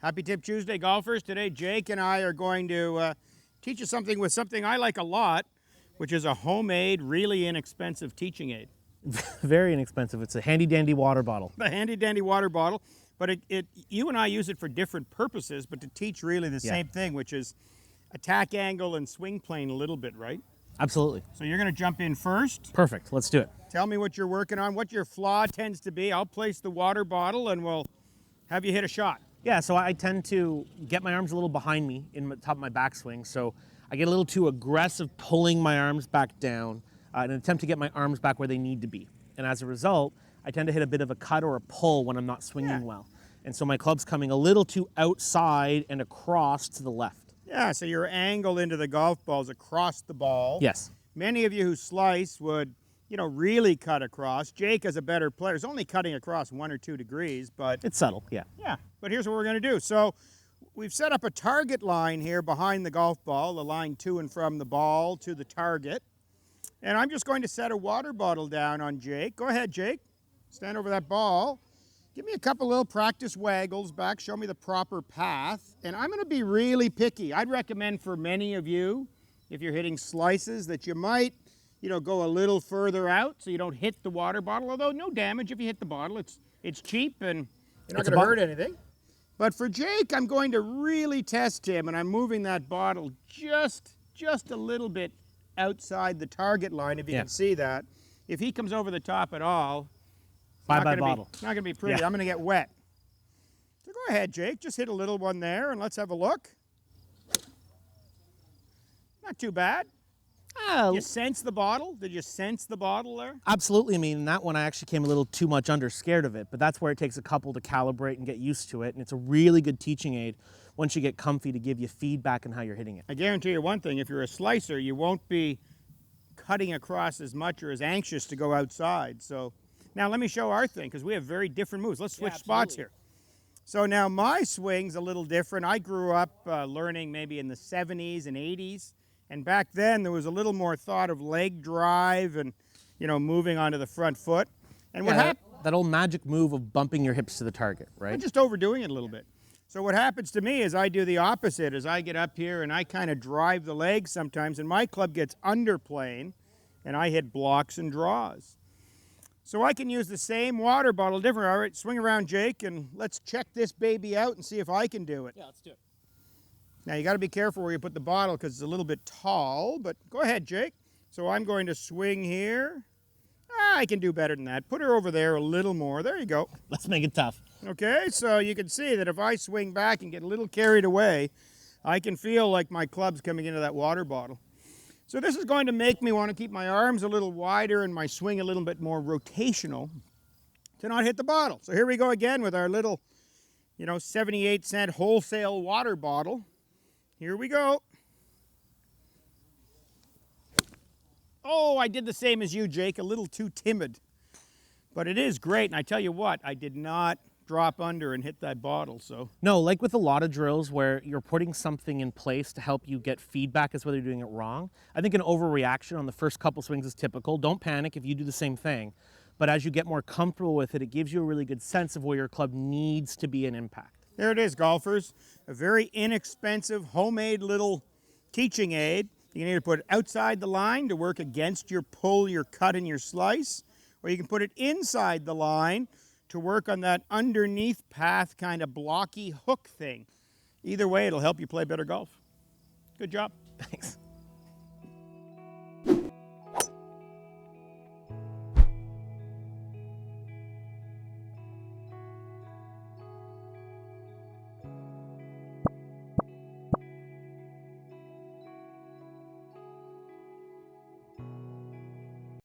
Happy Tip Tuesday, golfers. Today, Jake and I are going to teach you something with something I like a lot, which is a homemade, really inexpensive teaching aid. Very inexpensive. It's a handy-dandy water bottle. A handy-dandy water bottle, but you and I use it for different purposes, but to teach really the same thing, which is attack angle and swing plane a little bit, right? Absolutely. So you're going to jump in first. Perfect. Let's do it. Tell me what you're working on, what your flaw tends to be. I'll place the water bottle and we'll have you hit a shot. Yeah, so I tend to get my arms a little behind me in the top of my backswing, so I get a little too aggressive pulling my arms back down in an attempt to get my arms back where they need to be. And as a result, I tend to hit a bit of a cut or a pull when I'm not swinging well. And so my club's coming a little too outside and across to the left. Yeah, so your angle into the golf ball is across the ball. Yes. Many of you who slice would, really cut across. Jake, as a better player, is only cutting across 1 or 2 degrees, but... It's subtle, yeah. Yeah, but here's what we're going to do. So we've set up a target line here behind the golf ball, the line to and from the ball to the target. And I'm just going to set a water bottle down on Jake. Go ahead, Jake. Stand over that ball. Give me a couple little practice waggles back. Show me the proper path. And I'm going to be really picky. I'd recommend for many of you, if you're hitting slices, that you might, go a little further out so you don't hit the water bottle. Although no damage if you hit the bottle. It's cheap and you're not going to hurt anything. But for Jake, I'm going to really test him, and I'm moving that bottle just a little bit outside the target line, if you can see that. If he comes over the top at all, bye-bye bottle. It's not going to be pretty. I'm going to get wet. So go ahead, Jake. Just hit a little one there, and let's have a look. Not too bad. You sense the bottle? Did you sense the bottle there? Absolutely. I mean, that one I actually came a little too much under, scared of it, but that's where it takes a couple to calibrate and get used to it, and it's a really good teaching aid once you get comfy to give you feedback on how you're hitting it. I guarantee you one thing, if you're a slicer, you won't be cutting across as much or as anxious to go outside. So now let me show our thing, because we have very different moves. Let's switch spots here. So now my swing's a little different. I grew up learning maybe in the 70s and 80s. And back then, there was a little more thought of leg drive and, moving onto the front foot. And what happened? That old magic move of bumping your hips to the target, right? I'm just overdoing it a little bit. So what happens to me is I do the opposite. As I get up here and I kind of drive the legs sometimes, and my club gets underplane, and I hit blocks and draws. So I can use the same water bottle different. All right, swing around, Jake, and let's check this baby out and see if I can do it. Yeah, let's do it. Now, you got to be careful where you put the bottle because it's a little bit tall, but go ahead, Jake. So I'm going to swing here. I can do better than that. Put her over there a little more. There you go. Let's make it tough. Okay, so you can see that if I swing back and get a little carried away, I can feel like my club's coming into that water bottle. So this is going to make me want to keep my arms a little wider and my swing a little bit more rotational to not hit the bottle. So here we go again with our little, 78-cent wholesale water bottle. Here we go. Oh, I did the same as you, Jake, a little too timid. But it is great, and I tell you what, I did not drop under and hit that bottle, so. No, like with a lot of drills where you're putting something in place to help you get feedback as whether you're doing it wrong. I think an overreaction on the first couple swings is typical. Don't panic if you do the same thing. But as you get more comfortable with it, it gives you a really good sense of where your club needs to be an impact. There it is, golfers. A very inexpensive, homemade little teaching aid. You can either put it outside the line to work against your pull, your cut, and your slice, or you can put it inside the line to work on that underneath path kind of blocky hook thing. Either way, it'll help you play better golf. Good job. Thanks.